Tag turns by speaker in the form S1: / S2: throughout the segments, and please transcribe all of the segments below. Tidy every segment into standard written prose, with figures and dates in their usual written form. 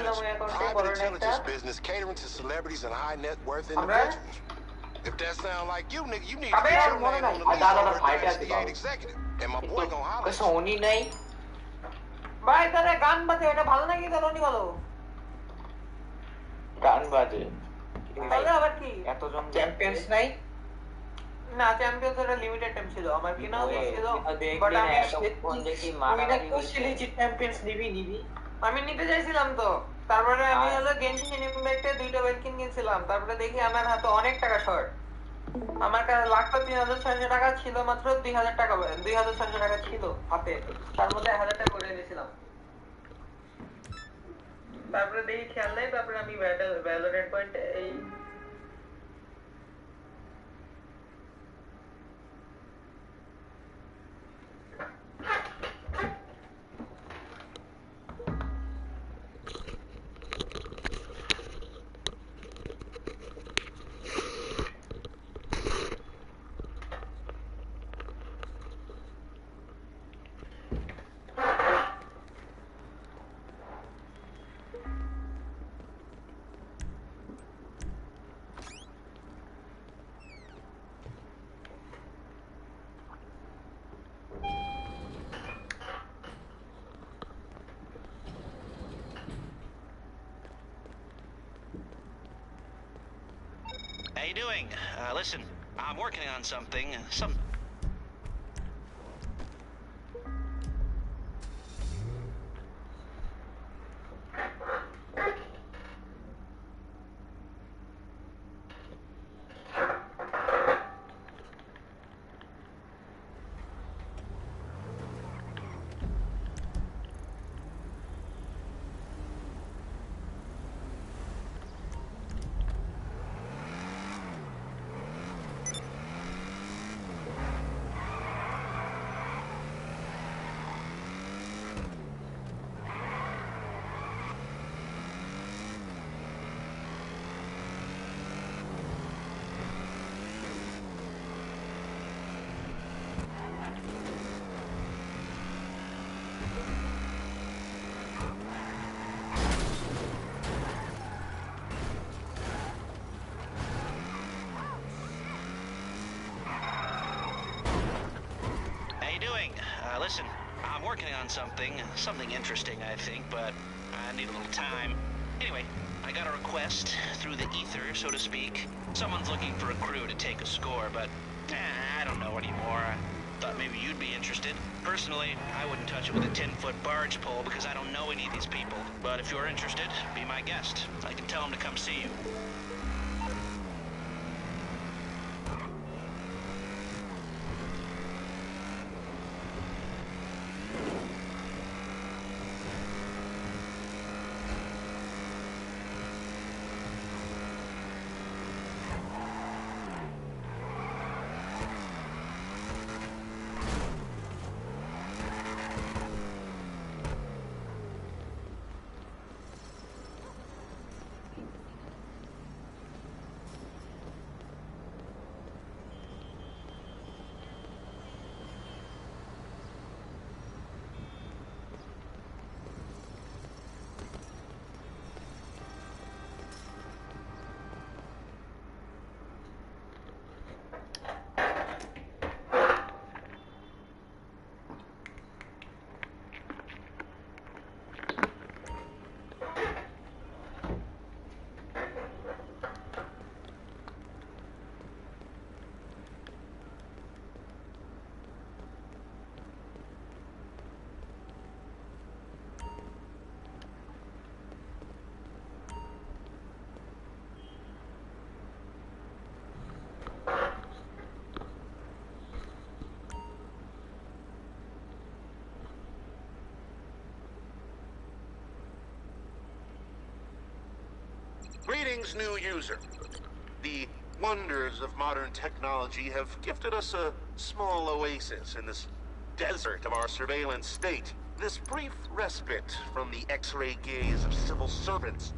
S1: private intelligence business catering to celebrities and high net worth individuals. If that sound like you, nigga, you need to get your name on the list over Dynasty 8 executive. And my boy gonna holler.
S2: Sony নাই ভাই তারে গান বাজে এটা ভালো নাকি গালনি ভালো গান বাজে তাহলে আবার কি এতজন চ্যাম্পিয়ন্স নাই না চ্যাম্পিয়ন্স এর লিমিটেড টাইম ছিল আমার কি না ছিল বাট আমি কোন দেখি মারামারি হইছিল চ্যাম্পিয়ন্স নিবি আমি নিতে চাইছিলাম তো তারপরে আমি হলো গেনশিন ইম্প্যাক্টে দুইটা বেলকিন কিনছিলাম তারপরে দেখি আমার হাতে অনেক টাকা শর্ট আমার কাছে লাগতো 3600 টাকা ছিল মাত্র 2000 টাকা 2600 টাকা ছিল হাতে তার মধ্যে 1000 টাকা করে নিয়েছিলাম তারপরে দেখি খেয়াল নাই তারপরে আমি ভ্যালোরেন্ট পয়েন্টে এই
S3: How you doing? Listen, I'm working on something. Listen, I'm working on something interesting, I think, but I need a little time. Anyway, I got a request through the ether, so to speak. Someone's looking for a crew to take a score, but I don't know anymore. I thought maybe you'd be interested. Personally, I wouldn't touch it with a 10-foot barge pole because I don't know any of these people. But if you're interested, be my guest. I can tell them to come see you.
S4: Greetings, new user. The wonders of modern technology have gifted us a small oasis in this desert of our surveillance state. This brief respite from the X-ray gaze of civil servants.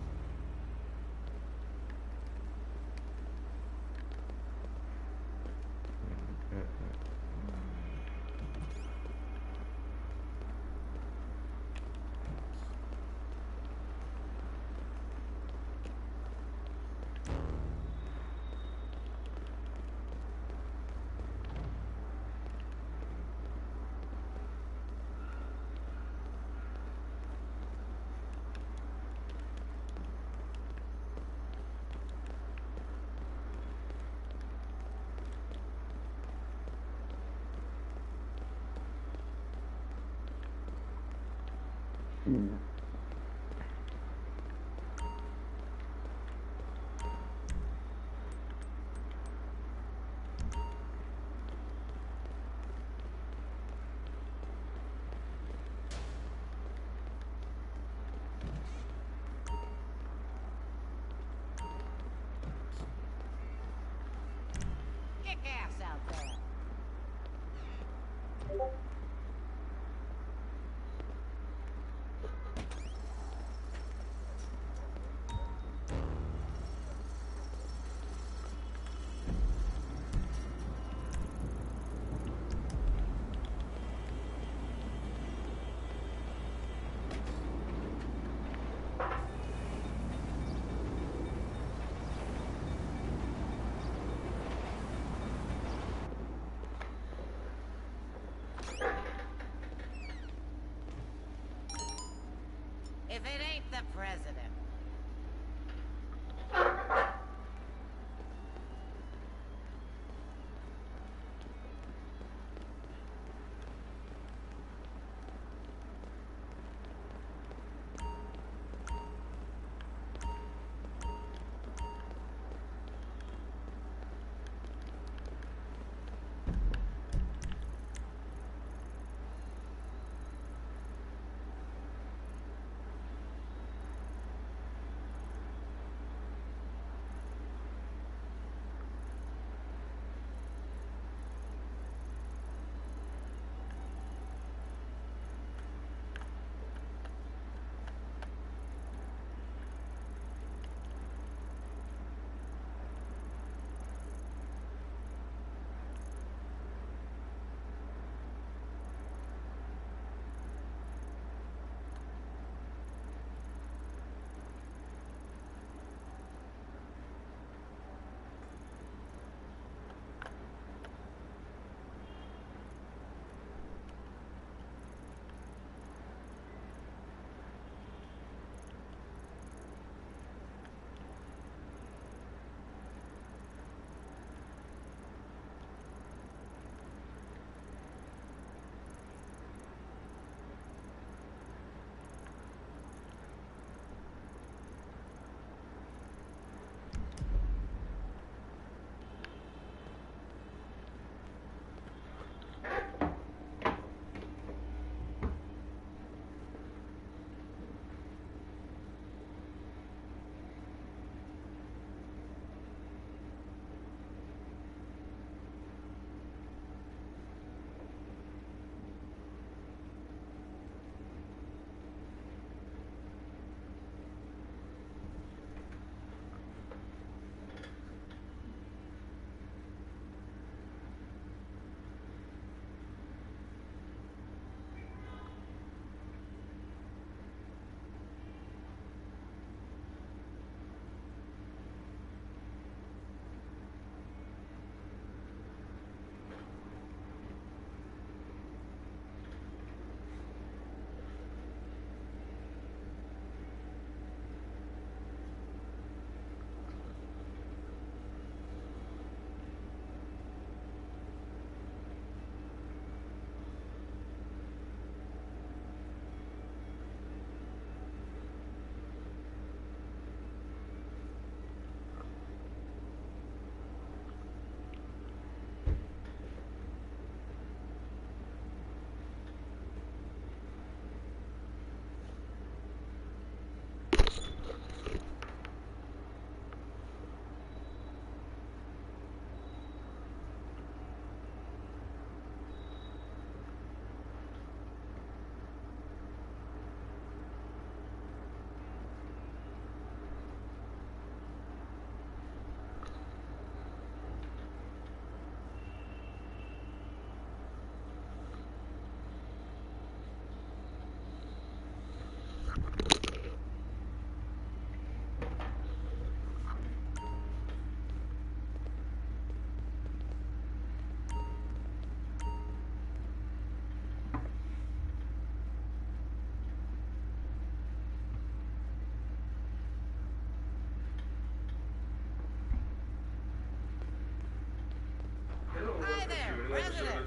S5: Kick ass out there. If it ain't the president.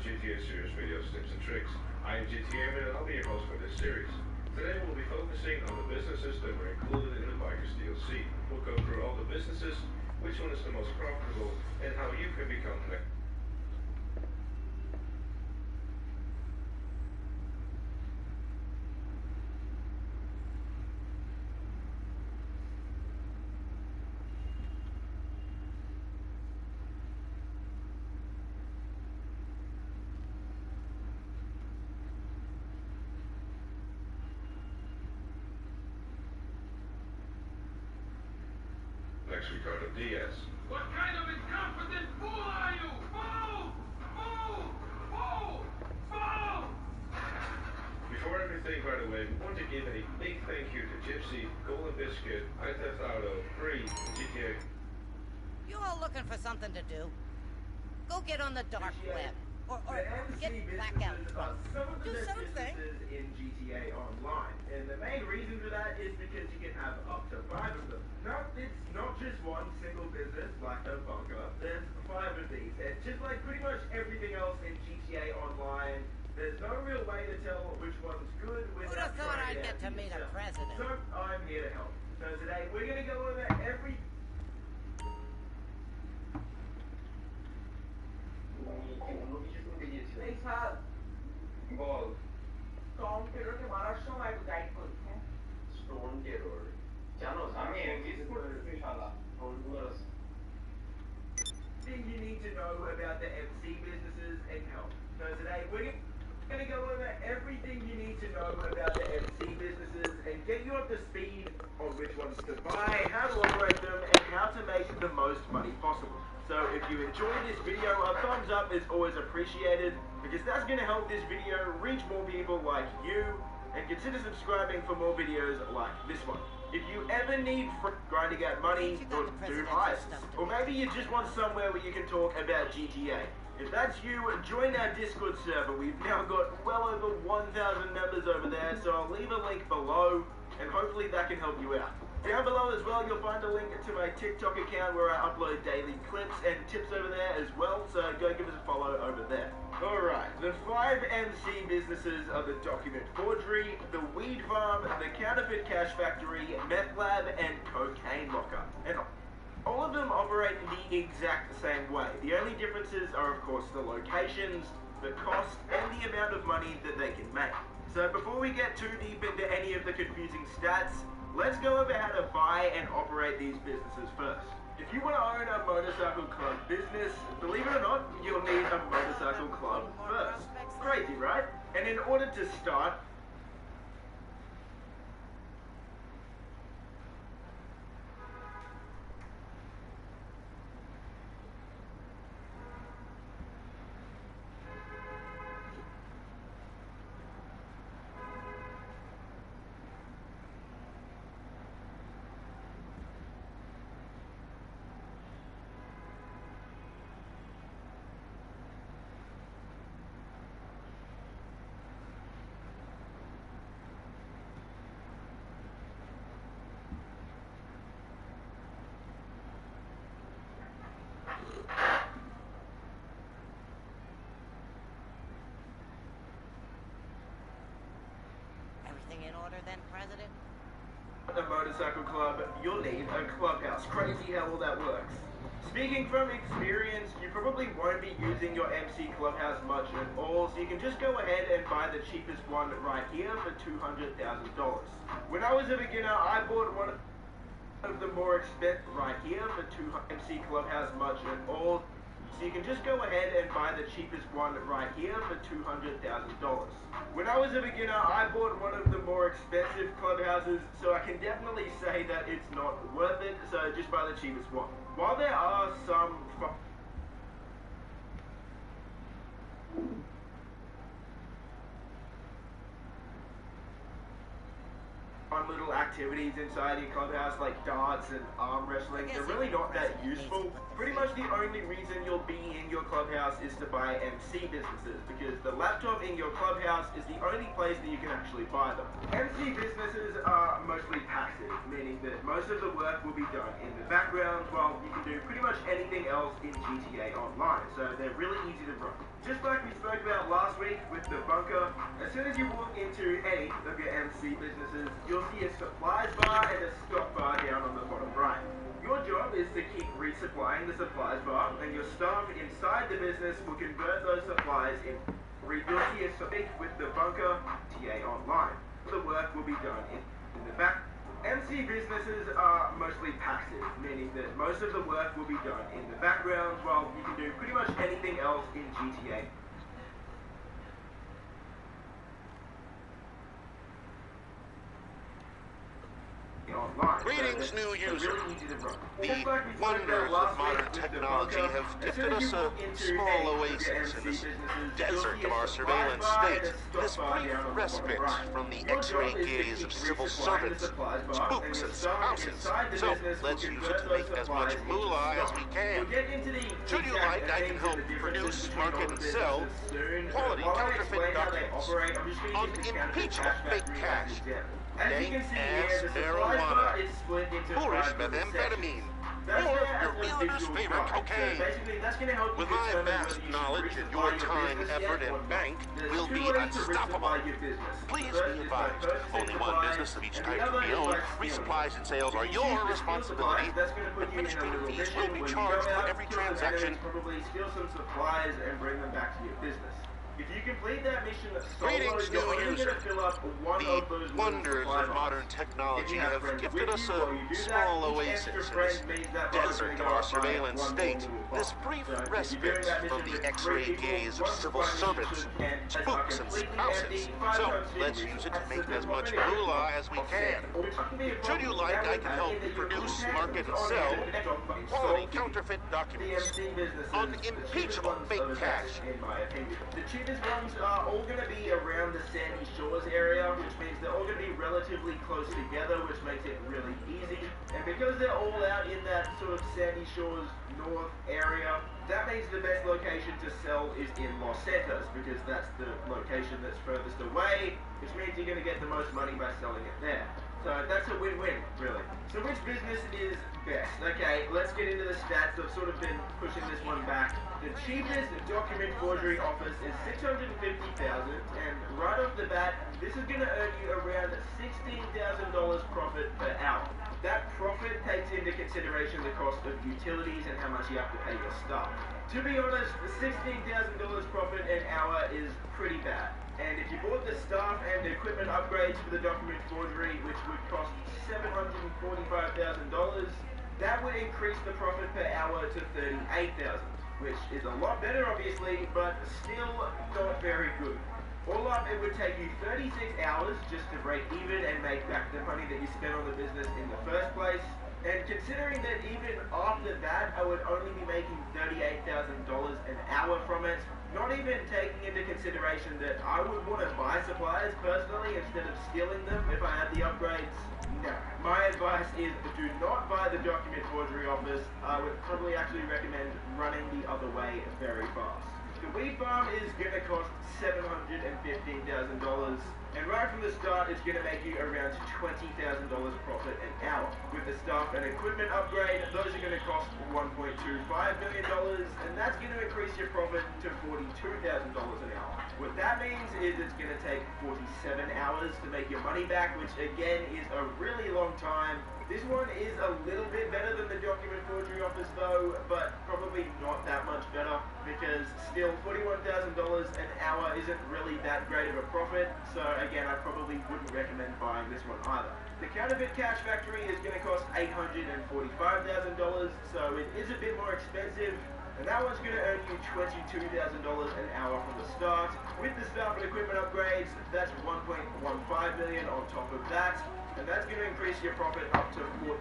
S6: GTA series videos, tips and tricks. I am GTA and I'll be your host for this series. Today we'll be focusing on the businesses that were included in the Bikers DLC. We'll go through all the businesses, which one is the most profitable, and how you can become the next Ricardo Diaz.
S7: What kind of incompetent fool are you? Fool! Fool! Fool! Fool!
S6: Before everything, by the way, we want to give a big thank you to Gypsy, Golden Biscuit, Grand Theft Auto, Free, GTA.
S5: You all looking for something to do? Go get on the dark web. Or get blackout drunk. Do something.
S8: In GTA Online, and the main reason for that is because you can have up to 5 of them. Now, it's not just one single business like a bunker. There's 5 of these, and just like pretty much everything else in GTA Online, there's no real way to tell which one's good without
S5: Who'd have thought
S8: trying
S5: I'd get to meet a president?
S8: So I'm here to help. So today we're gonna go over every.
S2: এই sir
S8: বল
S2: Tom টেররকে মারার সময় একটু guide করুন হ্যাঁ
S8: stone terror জানোস আমি engage করতেছি শালা thing you need to know about the MC businesses and help. So today we're going to go over everything you need to know about the MC businesses and get you up to speed on which ones to buy, how to operate them, and how to make the most money possible. So if you enjoyed this video, a thumbs up is always appreciated because that's going to help this video reach more people like you, and consider subscribing for more videos like this one. If you ever need grinding out money or do heists, or maybe you just want somewhere where you can talk about GTA, if that's you, join our Discord server. We've now got well over 1,000 members over there, so I'll leave a link below, and hopefully that can help you out. Down below as well, you'll find a link to my TikTok account where I upload daily clips and tips over there as well, so go give us a follow over there. Alright, the 5 MC businesses are the document forgery, the weed farm, the counterfeit cash factory, meth lab, and cocaine locker. And all of them operate in the exact same way. The only differences are, of course, the locations, the cost, and the amount of money that they can make. So before we get too deep into any of the confusing stats, let's go over how to buy and operate these businesses first. If you want to own a motorcycle club business, believe it or not, you'll need a motorcycle club first. Crazy, right? And in order to start,
S5: Everything in order then, President?
S8: a motorcycle club, you'll need a clubhouse. Crazy how all that works. Speaking from experience, you probably won't be using your MC clubhouse much at all, so you can just go ahead and buy the cheapest one right here for $200,000. When I was a beginner, I bought one of the more expensive right here for MC clubhouse much at all. So you can just go ahead and buy the cheapest one right here for $200,000. When I was a beginner, I bought one of the more expensive clubhouses, so I can definitely say that it's not worth it, so just buy the cheapest one. While there are some fun little activities inside your clubhouse like darts and arm wrestling. They're really not that useful. Pretty much the only reason you'll be in your clubhouse is to buy MC businesses, because the laptop in your clubhouse is the only place that you can actually buy them. MC businesses are mostly passive, meaning that most of the work will be done in the background while you can do pretty much anything else in GTA Online, so they're really easy to run. Just like we spoke about last week with the bunker, as soon as you walk into any of your MC businesses, you'll see a supplies bar and a stock bar down on the bottom right. Your job is to keep resupplying the supplies bar, and your staff inside the business will convert those supplies in. You'll see a speak with the bunker TA Online. The work will be done in the back. MC businesses are mostly passive, meaning that most of the work will be done in the background while you can do pretty much anything else in GTA. Online.
S4: Greetings, new user. The wonders of modern technology have gifted us a small oasis in this desert of our surveillance state. This brief respite from the X-ray gaze of civil servants, spooks, and spouses. So, let's use it to make as much moolah as we can. Should you like, I can help produce, market, and sell quality counterfeit documents, unimpeachable fake cash, dank ass marijuana, foolish methamphetamine, or your wilderness favorite cocaine. With my vast knowledge and your time, effort, and bank, we'll be unstoppable. Please be advised, only one business of each type can be owned. Resupplies and sales are your responsibility. Administrative fees will be charged for every transaction.
S8: Probably steal some supplies and bring them back to your business. If you complete that mission solo,
S4: Greetings,
S8: you're
S4: new
S8: only
S4: user.
S8: going to fill up one
S4: The
S8: of those
S4: wonders of modern technology have gifted us a small oasis in this desert of our surveillance state. This brief respite from the X-ray gaze of civil servants, spooks, and spouses. So, let's use it to make as much moolah as we can. Should you like, I can help produce, market, and sell quality counterfeit documents, unimpeachable fake cash.
S8: In my opinion. The cheapest ones are all going to be around the Sandy Shores area, which means they're all going to be relatively close together, which makes it really easy. And because they're all out in that sort of Sandy Shores north area, that means the best location to sell is in Los Santos, because that's the location that's furthest away, which means you're going to get the most money by selling it there. So that's a win-win, really. So which business is best? Okay, let's get into the stats. I've sort of been pushing this one back. The cheapest document forgery office is $650,000, and right off the bat, this is going to earn you around $16,000 profit per hour. That profit takes into consideration the cost of utilities and how much you have to pay your staff. To be honest, $16,000 profit an hour is pretty bad. And if you bought the staff and equipment upgrades for the document forgery, which would cost $745,000, that would increase the profit per hour to $38,000, which is a lot better, obviously, but still not very good. All up, it would take you 36 hours just to break even and make back the money that you spent on the business in the first place. And considering that even after that, I would only be making $38,000 an hour from it, not even taking into consideration that I would want to buy supplies personally instead of stealing them if I had the upgrades. No. My advice is do not buy the document forgery office. I would probably actually recommend running the other way very fast. The weed farm is going to cost $715,000, and right from the start it's going to make you around $20,000 profit an hour. With the staff and equipment upgrade, those are going to cost $1.25 million, and that's going to increase your profit to $42,000 an hour. What that means is it's going to take 47 hours to make your money back, which again is a really long time. This one is a little bit better than the document forgery office though, but probably not that much better, because still $41,000 an hour isn't really that great of a profit, so again I probably wouldn't recommend buying this one either. The counterfeit cash factory is going to cost $845,000, so it is a bit more expensive, and that one's going to earn you $22,000 an hour from the start. With the staff and equipment upgrades, that's $1.15 million on top of that, and that's going to increase your profit up to $4.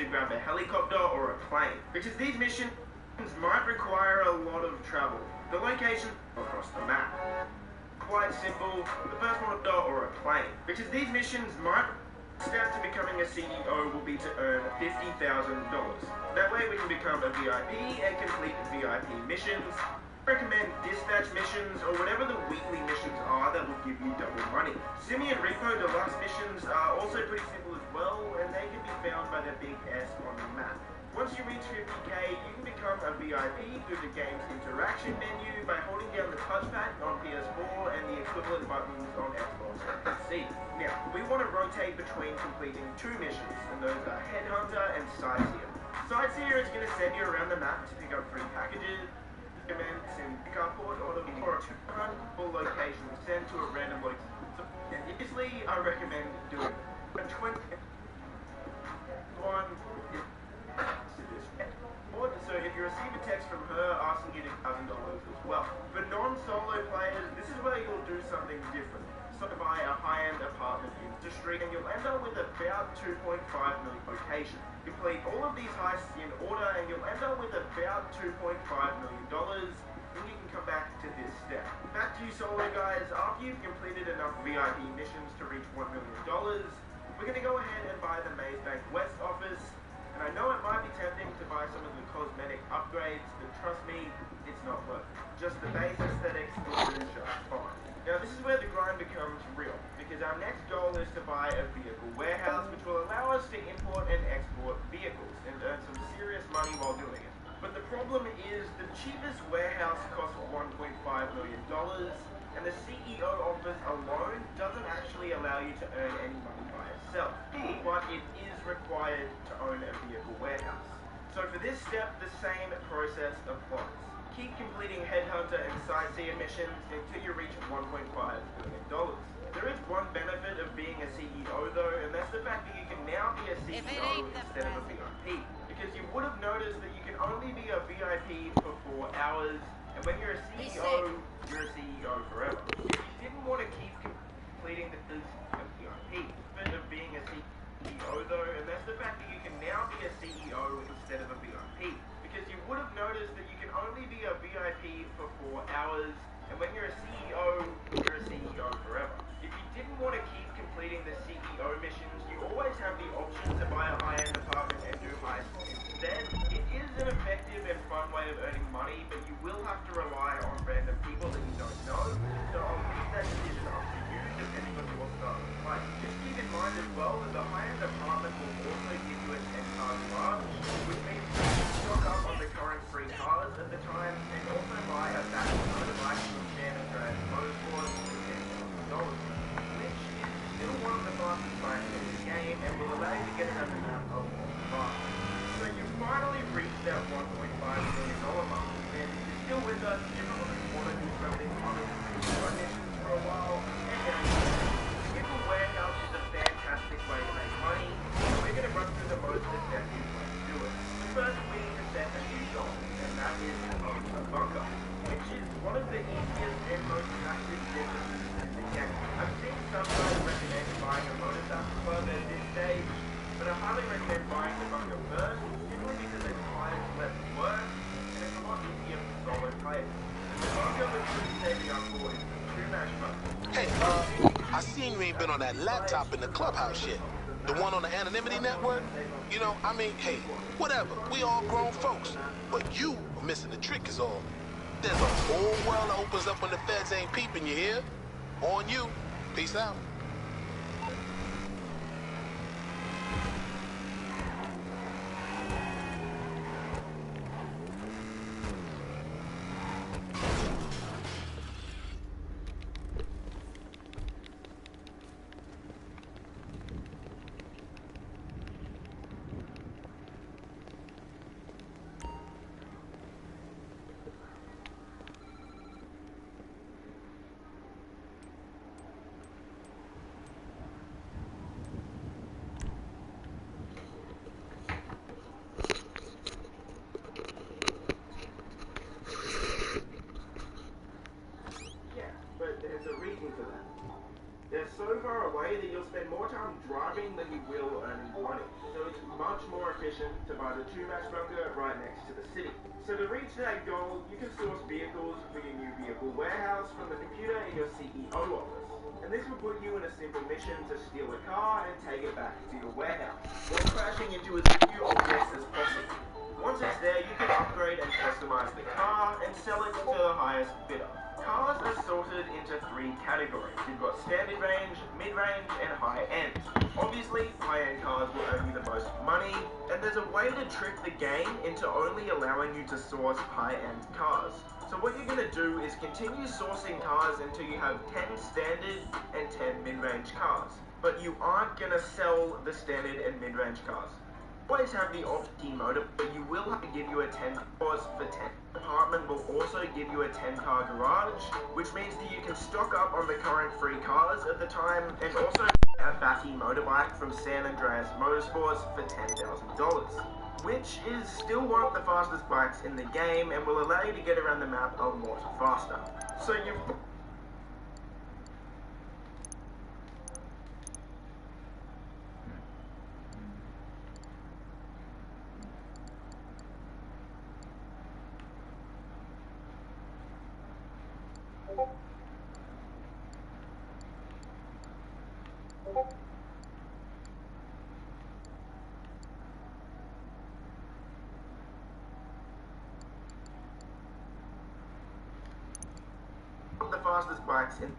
S8: to grab a helicopter or a plane, because these missions might require a lot of travel. The location across the map. Quite simple, the first one or a plane, because these missions might step to becoming a CEO will be to earn $50,000. That way we can become a VIP and complete VIP missions. Recommend dispatch missions or whatever the weekly missions are that will give you double money. Simi and Repo Deluxe missions are also pretty simple as well, and they can be found by the big S on the map. Once you reach 50k, you can become a VIP through the game's interaction menu by holding down the touchpad on PS4 and the equivalent buttons on Xbox and PC. Now, we want to rotate between completing two missions, and those are Headhunter and Sightseer. Sightseer is going to send you around the map to pick up free packages, events in pickup or to full location sent to a random location. And usually I recommend doing a 21 so if you receive a text from her asking you $1,000 as well. For non-solo players, this is where you'll do something different. So buy a high-end apartment in the street and you'll end up with about 2.5 million locations. Complete all of these heists in order and you'll end up with about $2.5 million. Then you can come back to this step. Back to you solo guys, after you've completed enough VIP missions to reach $1 million, we're going to go ahead and buy the Maze Bank West office. And I know it might be tempting to buy some of the cosmetic upgrades, but trust me, it's not worth it. Just the base aesthetics will do just fine. Now this is where the grind becomes real, because our next goal is to buy a vehicle warehouse, which will allow us to import and export vehicles and earn some serious money while doing it. But the problem is the cheapest warehouse costs $1.5 million, and the CEO office alone doesn't actually allow you to earn any money by itself, but it is required to own a vehicle warehouse. So for this step, the same process applies. Keep completing Headhunter and Sightseer missions until you reach $1.5 million. There is one benefit of being a CEO though, and that's the fact that you can now be a CEO instead of a VIP. Because you would have noticed that you can only be a VIP for 4 hours, and when you're a CEO, you're a CEO forever. If you didn't want to keep completing the VIP, benefit of being a CEO though, and that's the fact that you can now be a CEO instead of a VIP. Because you would have noticed that you can only be a VIP for 4 hours, and when you're a CEO, you're a CEO forever. If you didn't want to keep completing the CEO missions, you always have the option to buy a high-end apartment and do heists instead. It is an effective and fun way of earning money, but you will have to rely on random people that you don't know, so I'll leave that decision up to you depending on your style of play. Just keep in mind as well that the high-end apartment will also give you a 10-car garage, which means you can stock up on the current free cars at the time and also buy a batch motorbike from San Andreas Motorsports for $10,000, which is still one of the fastest bikes in the game and will allow you to get around the map a lot faster. So you finally reached that $1.5 million mark, and if you're still with us, you probably want to do something other than missions for a while, and vehicle warehouse is a fantastic way to make money, so we're going to run through the most effective way to do it. First, we need to set a new goal, and that is to own a bunker, which is one of the easiest and most attractive businesses in the game. I've seen some guys recommend buying a motorcycle club at this stage, but I highly recommend buying the bunker first, simply because it requires less work, and it's a lot easier for solo players. The bunker we're really saving up for is the 2-match bunker.
S1: Hey, I seen you ain't been on that laptop in the clubhouse yet. The one on the anonymity network? You know, I mean, hey, whatever. We all grown folks. But you are missing the trick is all. There's a whole world that opens up when the feds ain't peeping, you hear? On you. Peace out.
S8: far away that you'll spend more time driving than you will earning money. So it's much more efficient to buy the 2-match bunker right next to the city. So to reach that goal, you can source vehicles for your new vehicle warehouse from the computer in your CEO office. And this will put you in a simple mission to steal a car and take it back to your warehouse, while crashing into as few objects as possible. Once it's there, you can upgrade and customize the car and sell it to the highest bidder. Cars are sorted into 3 categories. You've got standard range, mid-range, and high-end. Obviously, high-end cars will earn you the most money, and there's a way to trick the game into only allowing you to source high-end cars. So what you're going to do is continue sourcing cars until you have 10 standard and 10 mid-range cars. But you aren't going to sell the standard and mid-range cars. Always have the opti motor, but you will have to give you a 10 cars for 10. Apartment will also give you a 10-car garage, which means that you can stock up on the current free cars at the time, and also a Batty motorbike from San Andreas Motorsports for $10,000, which is still one of the fastest bikes in the game and will allow you to get around the map a lot faster. So you've the fastest bikes in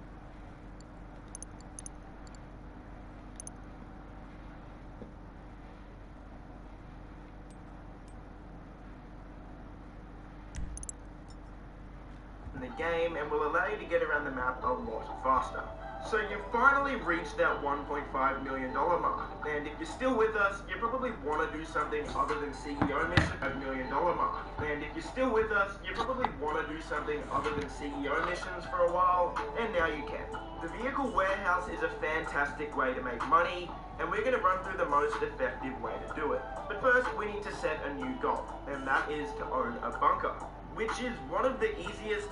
S8: the game and will allow you to get around the map a lot faster. So you've finally reached that $1.5 million mark, and if you're still with us, you probably want to do something other than CEO mission $1 million mark. And if you're still with us, you probably want to do something other than CEO missions for a while, and now you can. The vehicle warehouse is a fantastic way to make money, and we're going to run through the most effective way to do it. But first, we need to set a new goal, and that is to own a bunker, which is one of the easiest